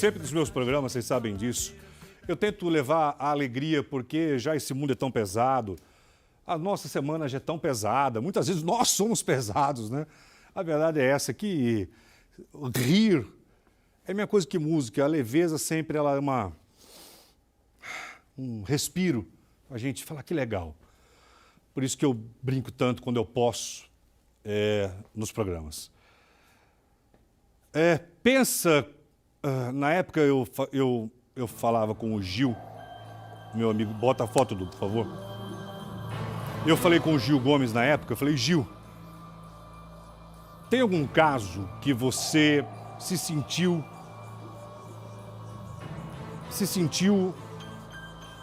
sempre nos meus programas, vocês sabem disso. Eu tento levar a alegria porque já esse mundo é tão pesado. A nossa semana já é tão pesada. Muitas vezes nós somos pesados, né? A verdade é essa, que rir é a mesma coisa que música. A leveza sempre ela é um respiro. A gente fala que legal. Por isso que eu brinco tanto quando eu posso nos programas. Pensa, na época eu falava com o Gil, meu amigo, bota a foto, por favor. Eu falei com o Gil Gomes na época, eu falei, Gil, tem algum caso que você se sentiu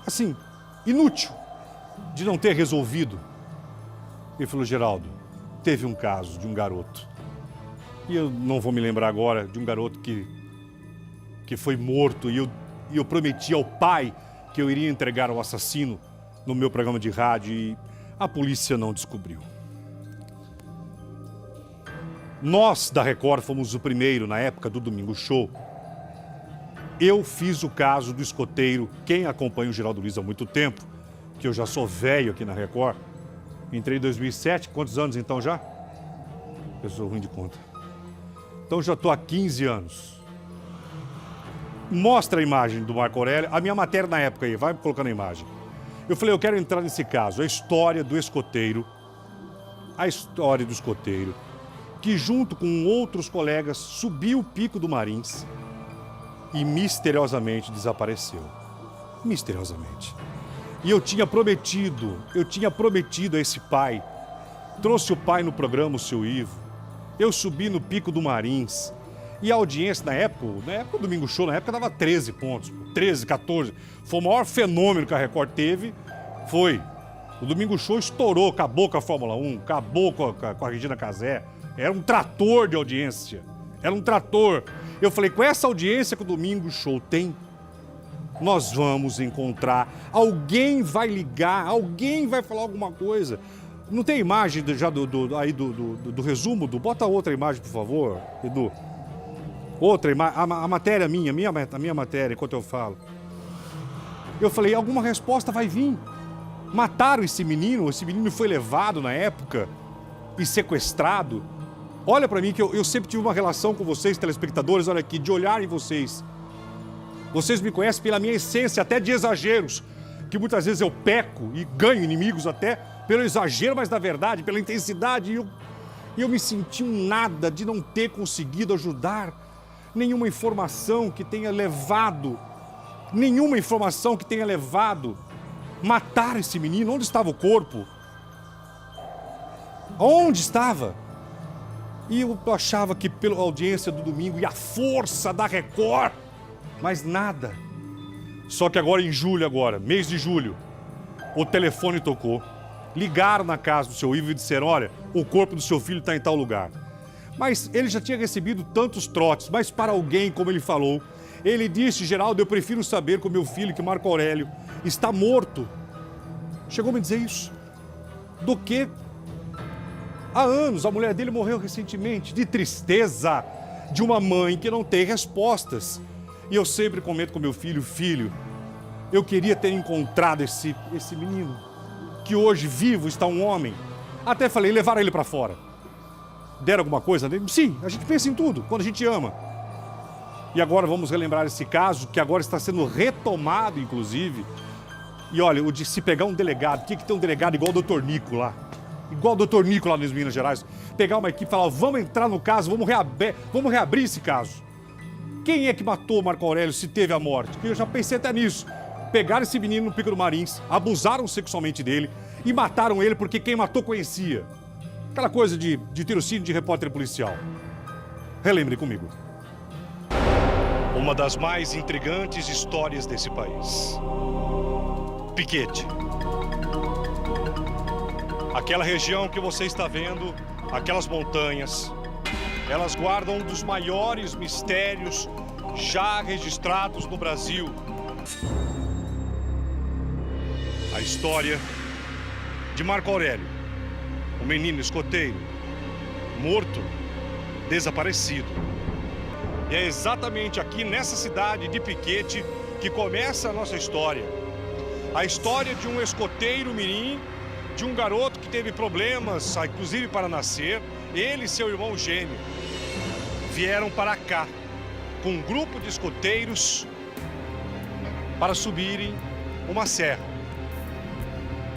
assim, inútil de não ter resolvido? Ele falou, Geraldo, teve um caso de um garoto. E eu não vou me lembrar agora de um garoto que foi morto e eu prometi ao pai que eu iria entregar o assassino no meu programa de rádio e a polícia não descobriu. Nós da Record fomos o primeiro na época do Domingo Show. Eu fiz o caso do escoteiro. Quem acompanha o Geraldo Luiz há muito tempo, que eu já sou velho aqui na Record, entrei em 2007, quantos anos então já? Eu sou ruim de conta. Então já estou há 15 anos. Mostra a imagem do Marco Aurélio, a minha matéria na época aí, vai colocando a imagem. Eu falei, eu quero entrar nesse caso, a história do escoteiro, que junto com outros colegas subiu o Pico do Marins e misteriosamente desapareceu. Misteriosamente. E eu tinha prometido a esse pai, trouxe o pai no programa, o seu Ivo, eu subi no Pico do Marins e a audiência na época do Domingo Show, na época dava 13 pontos, 13, 14. Foi o maior fenômeno que a Record teve, foi. O Domingo Show estourou, acabou com a Fórmula 1, acabou com a Regina Casé. Era um trator de audiência, era um trator. Eu falei, com essa audiência que o Domingo Show tem, nós vamos encontrar, alguém vai ligar, alguém vai falar alguma coisa. Não tem imagem já do resumo? Bota outra imagem, por favor, Edu. Outra imagem, a matéria a minha matéria, enquanto eu falo. Eu falei, alguma resposta vai vir. Mataram esse menino foi levado na época e sequestrado. Olha pra mim que eu sempre tive uma relação com vocês, telespectadores, olha aqui, de olhar em vocês. Vocês me conhecem pela minha essência, até de exageros, que muitas vezes eu peco e ganho inimigos até pelo exagero, mas na verdade, pela intensidade. E eu me senti um nada de não ter conseguido ajudar nenhuma informação que tenha levado, matar esse menino. Onde estava o corpo? Onde estava? E eu achava que pela audiência do domingo e a força da Record, mas nada. Só que agora em julho, mês de julho, o telefone tocou. Ligaram na casa do seu Ivo e disseram, olha, o corpo do seu filho está em tal lugar. Mas ele já tinha recebido tantos trotes, mas para alguém, como ele falou, ele disse, Geraldo, eu prefiro saber que o meu filho, que Marco Aurélio, está morto. Chegou a me dizer isso. Do que há anos a mulher dele morreu recentemente, de tristeza, de uma mãe que não tem respostas. E eu sempre comento com meu filho, eu queria ter encontrado esse menino, que hoje vivo está um homem. Até falei, levaram ele para fora. Deram alguma coisa nele? Sim, a gente pensa em tudo, quando a gente ama. E agora vamos relembrar esse caso, que agora está sendo retomado, inclusive. E olha, se pegar um delegado, tinha que ter um delegado igual o Dr. Nico lá. Igual o Dr. Nico lá nas Minas Gerais. Pegar uma equipe e falar, vamos entrar no caso, vamos reabrir esse caso. Quem é que matou Marco Aurélio se teve a morte? Eu já pensei até nisso. Pegaram esse menino no Pico do Marins, abusaram sexualmente dele e mataram ele porque quem matou conhecia. Aquela coisa de tirocínio de repórter policial. Relembre comigo. Uma das mais intrigantes histórias desse país. Piquete. Aquela região que você está vendo, aquelas montanhas, elas guardam um dos maiores mistérios já registrados no Brasil. A história de Marco Aurélio, um menino escoteiro, morto, desaparecido. E é exatamente aqui nessa cidade de Piquete que começa a nossa história. A história de um escoteiro mirim, de um garoto que teve problemas, inclusive para nascer. Ele e seu irmão gêmeo vieram para cá com um grupo de escoteiros para subirem uma serra.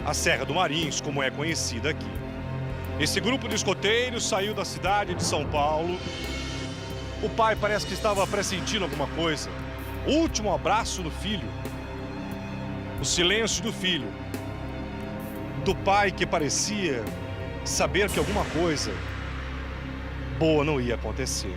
A Serra do Marins, como é conhecida aqui. Esse grupo de escoteiros saiu da cidade de São Paulo. O pai parece que estava pressentindo alguma coisa. O último abraço do filho. O silêncio do filho. Do pai que parecia saber que alguma coisa boa não ia acontecer.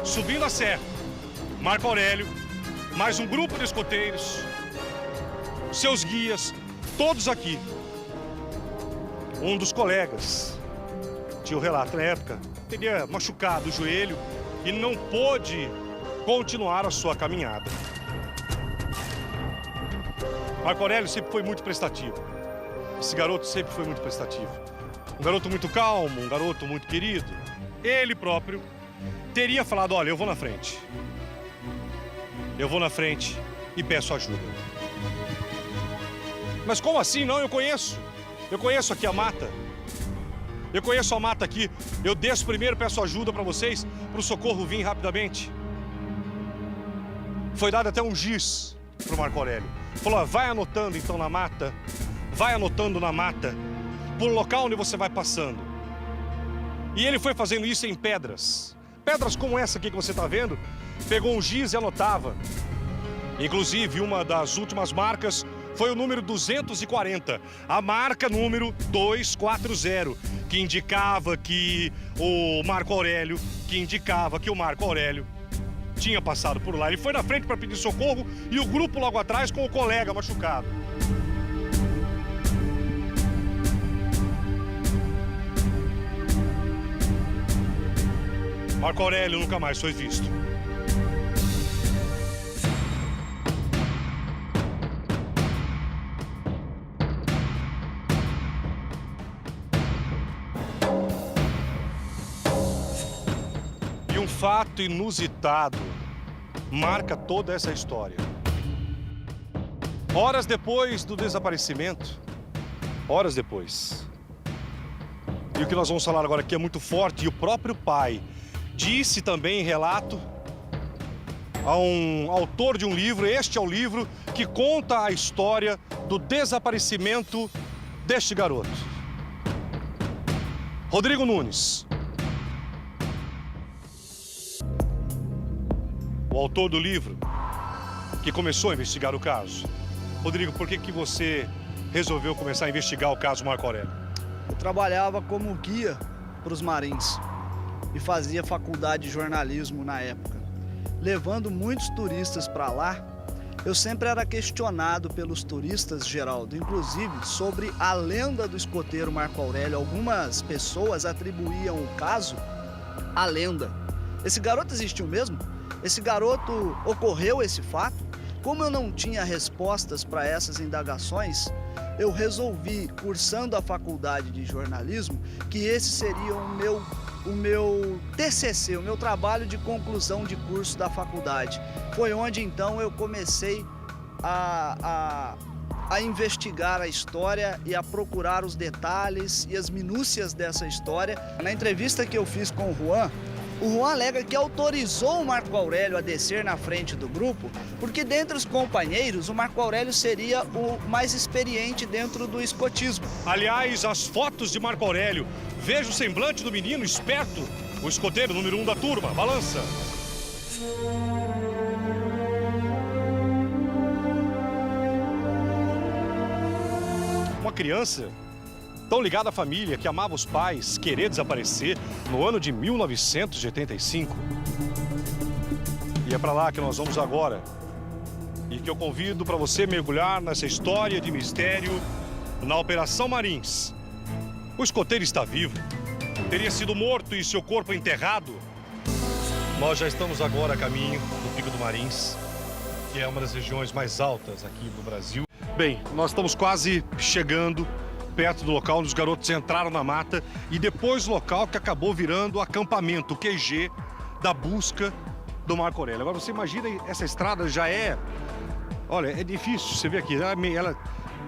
Subindo a serra, Marco Aurélio, mais um grupo de escoteiros, seus guias, todos aqui. Um dos colegas tinha o relato na época, teria machucado o joelho e não pôde continuar a sua caminhada. Marco Aurélio sempre foi muito prestativo. Esse garoto sempre foi muito prestativo. Um garoto muito calmo, um garoto muito querido. Ele próprio teria falado, olha, eu vou na frente. Eu vou na frente e peço ajuda. Mas como assim? Não, eu conheço. Eu conheço aqui a mata. Eu conheço a mata aqui. Eu desço primeiro, peço ajuda para vocês, para o socorro vir rapidamente. Foi dado até um giz para o Marco Aurélio. Falou, vai anotando então na mata. Vai anotando na mata, por local onde você vai passando. E ele foi fazendo isso em pedras. Pedras como essa aqui que você está vendo, pegou um giz e anotava. Inclusive, uma das últimas marcas foi o número 240, a marca número 240, que indicava que o Marco Aurélio, tinha passado por lá. Ele foi na frente para pedir socorro e o grupo logo atrás com o colega machucado. Marco Aurélio nunca mais foi visto. E um fato inusitado marca toda essa história. Horas depois do desaparecimento, horas depois. E o que nós vamos falar agora aqui é muito forte, e o próprio pai disse também em relato a um autor de um livro, este é o livro que conta a história do desaparecimento deste garoto. Rodrigo Nunes. O autor do livro que começou a investigar o caso. Rodrigo, por que você resolveu começar a investigar o caso Marco Aurélio? Eu trabalhava como guia para os Marins e fazia faculdade de jornalismo na época. Levando muitos turistas para lá, eu sempre era questionado pelos turistas, Geraldo, inclusive sobre a lenda do escoteiro Marco Aurélio. Algumas pessoas atribuíam o caso à lenda. Esse garoto existiu mesmo? Esse garoto ocorreu esse fato? Como eu não tinha respostas para essas indagações, eu resolvi, cursando a faculdade de jornalismo, que esse seria o meu TCC, o meu trabalho de conclusão de curso da faculdade. Foi onde então eu comecei a investigar a história e a procurar os detalhes e as minúcias dessa história. Na entrevista que eu fiz com o Juan alega que autorizou o Marco Aurélio a descer na frente do grupo, porque dentre os companheiros, o Marco Aurélio seria o mais experiente dentro do escotismo. Aliás, as fotos de Marco Aurélio, veja o semblante do menino esperto, o escoteiro número 1 da turma, balança. Uma criança tão ligada à família, que amava os pais, querer desaparecer no ano de 1985. E é para lá que nós vamos agora. E que eu convido para você mergulhar nessa história de mistério na Operação Marins. O escoteiro está vivo. Teria sido morto e seu corpo enterrado. Nós já estamos agora a caminho do Pico do Marins, que é uma das regiões mais altas aqui do Brasil. Bem, nós estamos quase chegando perto do local onde os garotos entraram na mata e depois o local que acabou virando o acampamento, o QG da busca do Marco Aurélio. Agora você imagina, essa estrada já é... Olha, é difícil, você vê aqui, ela...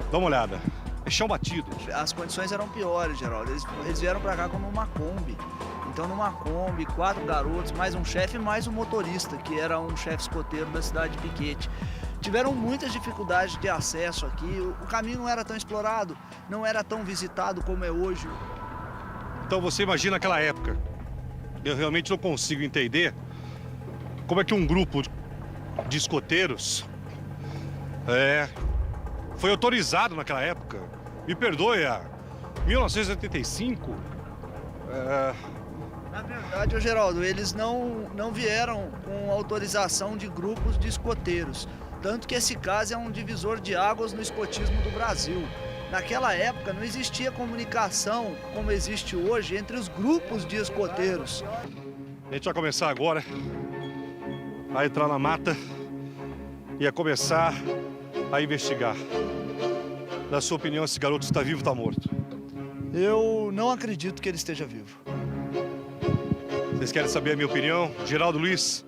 Dá uma olhada, é chão batido. As condições eram piores, Geraldo. Eles vieram pra cá como uma Kombi. Então, numa Kombi, 4 garotos, mais um chefe, mais um motorista, que era um chefe escoteiro da cidade de Piquete. Tiveram muitas dificuldades de acesso aqui, o caminho não era tão explorado, não era tão visitado como é hoje. Então você imagina aquela época. Eu realmente não consigo entender como é que um grupo de escoteiros foi autorizado naquela época. Me perdoe, 1985. Na verdade, Geraldo, eles não vieram com autorização de grupos de escoteiros. Tanto que esse caso é um divisor de águas no escotismo do Brasil. Naquela época não existia comunicação como existe hoje entre os grupos de escoteiros. A gente vai começar agora a entrar na mata e a começar a investigar. Na sua opinião, esse garoto está vivo ou está morto? Eu não acredito que ele esteja vivo. Vocês querem saber a minha opinião? Geraldo Luiz,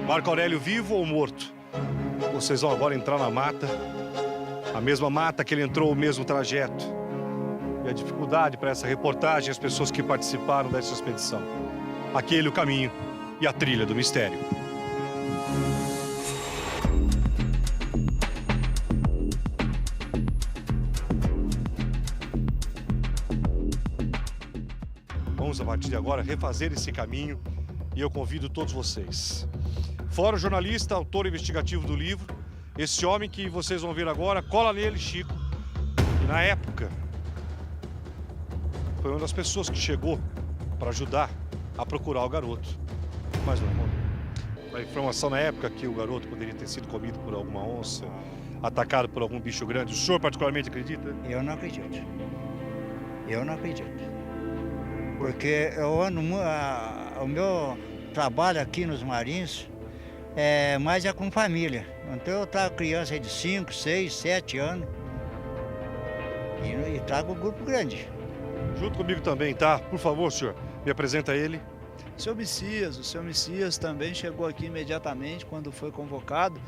Marco Aurélio vivo ou morto? Vocês vão agora entrar na mata, a mesma mata que ele entrou, o mesmo trajeto. E a dificuldade para essa reportagem, as pessoas que participaram dessa expedição. Aquele o caminho e a trilha do mistério. Vamos, a partir de agora, refazer esse caminho e eu convido todos vocês. Fora o jornalista, autor investigativo do livro, esse homem que vocês vão ver agora, cola nele, Chico. E na época, foi uma das pessoas que chegou para ajudar a procurar o garoto. Mas não morreu. A informação na época que o garoto poderia ter sido comido por alguma onça, atacado por algum bicho grande. O senhor particularmente acredita? Eu não acredito. Eu não acredito. Porque eu ando, o meu trabalho aqui nos Marins mais é com família. Então eu trago criança de 5, 6, 7 anos e trago um grupo grande. Junto comigo também, tá? Por favor, senhor, me apresenta ele. O seu Messias também chegou aqui imediatamente quando foi convocado,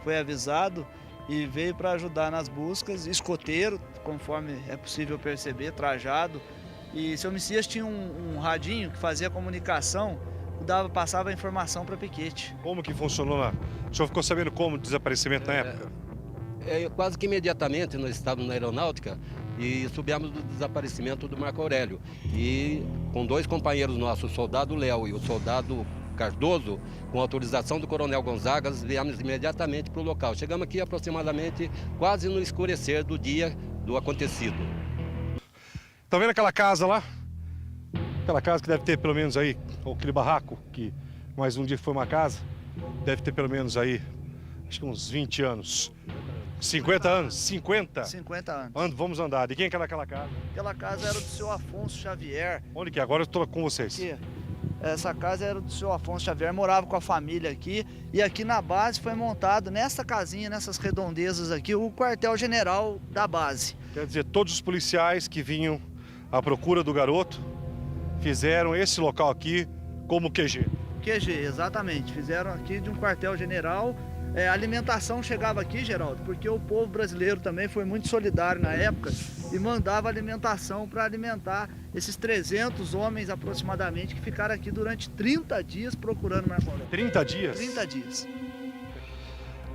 foi avisado e veio para ajudar nas buscas, escoteiro, conforme é possível perceber, trajado. E seu Messias tinha um radinho que fazia a comunicação, passava a informação para Piquete. Como que funcionou lá? O senhor ficou sabendo como o desaparecimento na época? Quase que imediatamente nós estávamos na aeronáutica e soubemos do desaparecimento do Marco Aurélio. E com 2 companheiros nossos, o soldado Léo e o soldado Cardoso, com autorização do coronel Gonzaga, viemos imediatamente para o local. Chegamos aqui aproximadamente quase no escurecer do dia do acontecido. Tá vendo aquela casa lá? Aquela casa que deve ter pelo menos aí, ou aquele barraco, que mais um dia foi uma casa, deve ter pelo menos aí, acho que uns 20 anos. 50 anos? 50? 50 anos. Vamos andar. De quem que era aquela casa? Aquela casa era do seu Afonso Xavier. Onde que é? Agora eu estou com vocês. Aqui. Essa casa era do seu Afonso Xavier, morava com a família aqui. E aqui na base foi montado, nessa casinha, nessas redondezas aqui, o quartel-general da base. Quer dizer, todos os policiais que vinham à procura do garoto fizeram esse local aqui como QG. QG, exatamente. Fizeram aqui de um quartel-general. A alimentação chegava aqui, Geraldo, porque o povo brasileiro também foi muito solidário na época e mandava alimentação para alimentar esses 300 homens aproximadamente que ficaram aqui durante 30 dias procurando Marco Aurélio. 30 dias? 30 dias.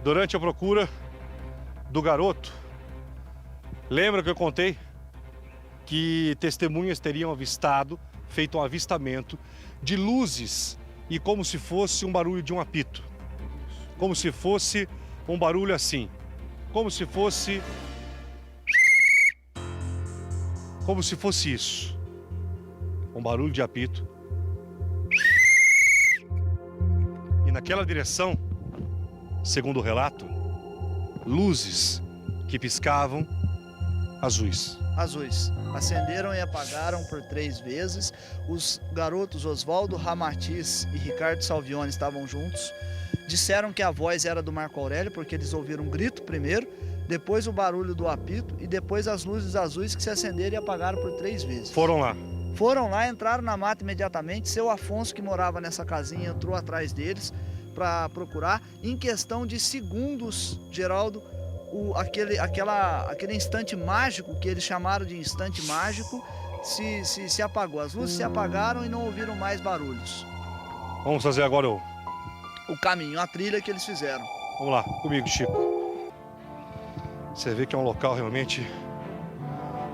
Durante a procura do garoto, lembra que eu contei que testemunhas teriam avistado, feito um avistamento de luzes e como se fosse um barulho de um apito. Como se fosse um barulho assim. Como se fosse isso. Um barulho de apito. E naquela direção, segundo o relato, luzes que piscavam azuis. azuis. Acenderam e apagaram por 3 vezes. Os garotos Oswaldo Ramatiz e Ricardo Salvione estavam juntos. Disseram que a voz era do Marco Aurélio, porque eles ouviram um grito primeiro, depois o barulho do apito e depois as luzes azuis que se acenderam e apagaram por 3 vezes. Foram lá. Foram lá, entraram na mata imediatamente. Seu Afonso, que morava nessa casinha, entrou atrás deles para procurar. Em questão de segundos, Geraldo, aquele instante mágico, que eles chamaram de instante mágico, se apagou. As luzes se apagaram e não ouviram mais barulhos. Vamos fazer agora o caminho, a trilha que eles fizeram. Vamos lá, comigo, Chico. Você vê que é um local realmente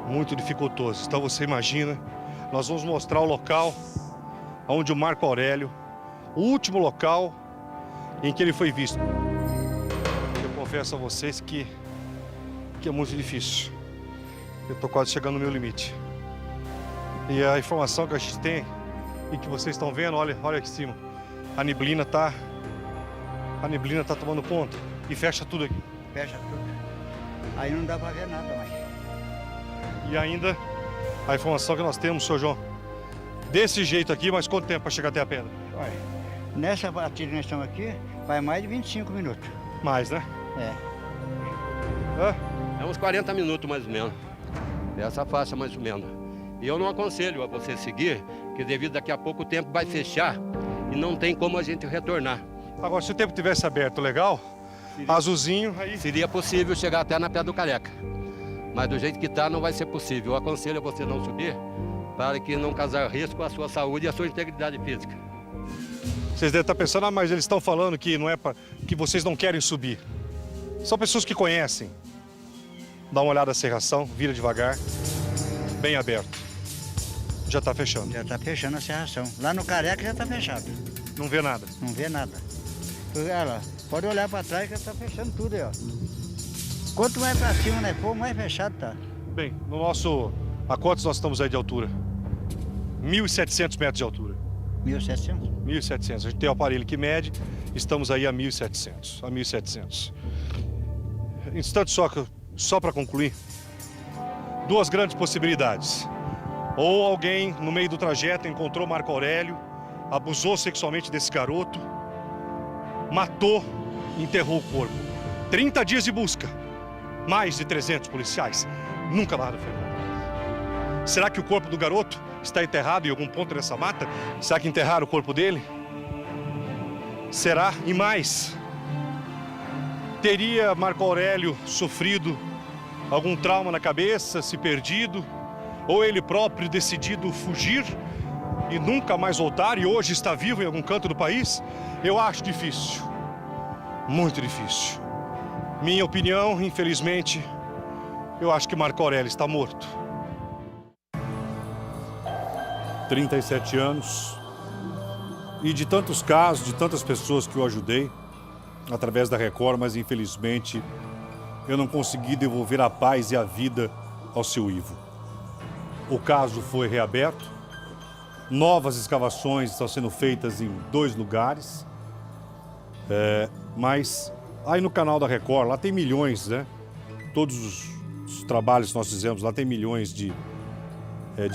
muito dificultoso. Então você imagina, nós vamos mostrar o local onde o Marco Aurélio, o último local em que ele foi visto. Eu confesso a vocês que é muito difícil. Eu estou quase chegando no meu limite. E a informação que a gente tem e que vocês estão vendo, olha aqui em cima. A neblina tá tomando conta e fecha tudo aqui. Fecha tudo. Aí não dá para ver nada mais. E ainda a informação que nós temos, senhor João, desse jeito aqui, mas quanto tempo para chegar até a pedra? Olha, nessa batida que nós estamos aqui, vai mais de 25 minutos. Mais, né? É. É uns 40 minutos mais ou menos. Essa faixa mais ou menos. E eu não aconselho a você seguir, que devido daqui a pouco o tempo vai fechar e não tem como a gente retornar. Agora, se o tempo tivesse aberto legal, azulzinho, aí... Seria possível chegar até na Pedra do Careca. Mas do jeito que está, não vai ser possível. Eu aconselho a você não subir, para que não causar risco à sua saúde e à sua integridade física. Vocês devem estar pensando, mas eles estão falando que não é que vocês não querem subir. São pessoas que conhecem. Dá uma olhada na serração, vira devagar, bem aberto. Já está fechando. Já está fechando a serração. Lá no Careca já está fechado. Não vê nada. Não vê nada. Olha lá, pode olhar para trás que já está fechando tudo aí, ó. Quanto mais para cima, né, for, mais fechado tá. Bem, a quantos nós estamos aí de altura? 1.700 metros de altura. 1.700? 1.700. A gente tem o aparelho que mede, estamos aí a 1.700. A 1.700. Instante só para concluir. 2 grandes possibilidades. Ou alguém no meio do trajeto encontrou Marco Aurélio, abusou sexualmente desse garoto, matou e enterrou o corpo. 30 dias de busca. Mais de 300 policiais. Nunca nada foi encontrado. Será que o corpo do garoto está enterrado em algum ponto dessa mata? Será que enterraram o corpo dele? Será? E mais? Teria Marco Aurélio sofrido algum trauma na cabeça, se perdido? Ou ele próprio decidido fugir e nunca mais voltar e hoje está vivo em algum canto do país? Eu acho difícil. Muito difícil. Minha opinião, infelizmente, eu acho que Marco Aurélio está morto. 37 anos e de tantos casos, de tantas pessoas que eu ajudei através da Record, mas infelizmente eu não consegui devolver a paz e a vida ao seu Ivo. O caso foi reaberto, novas escavações estão sendo feitas em 2 lugares, mas aí no canal da Record, lá tem milhões, né? Todos os trabalhos que nós fizemos, lá tem milhões de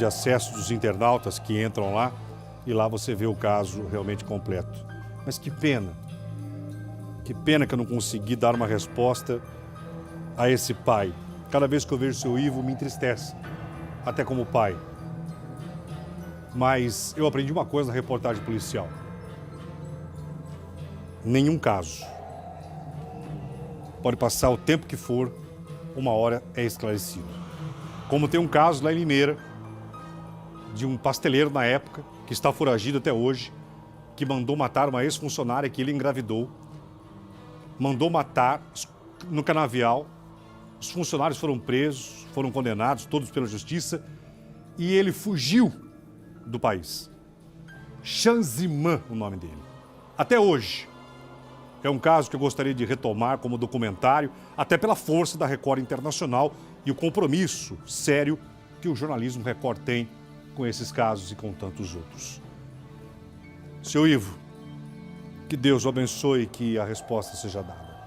acessos dos internautas que entram lá e lá você vê o caso realmente completo. Mas que pena que eu não consegui dar uma resposta a esse pai. Cada vez que eu vejo o seu Ivo me entristece, até como pai. Mas eu aprendi uma coisa na reportagem policial. Nenhum caso, pode passar o tempo que for, uma hora é esclarecido. Como tem um caso lá em Limeira, de um pasteleiro na época, que está foragido até hoje, que mandou matar uma ex-funcionária que ele engravidou, mandou matar no canavial, os funcionários foram presos, foram condenados, todos pela justiça, e ele fugiu do país. Chanziman, o nome dele. Até hoje. É um caso que eu gostaria de retomar como documentário, até pela força da Record Internacional e o compromisso sério que o jornalismo Record tem com esses casos e com tantos outros. Seu Ivo, que Deus o abençoe e que a resposta seja dada.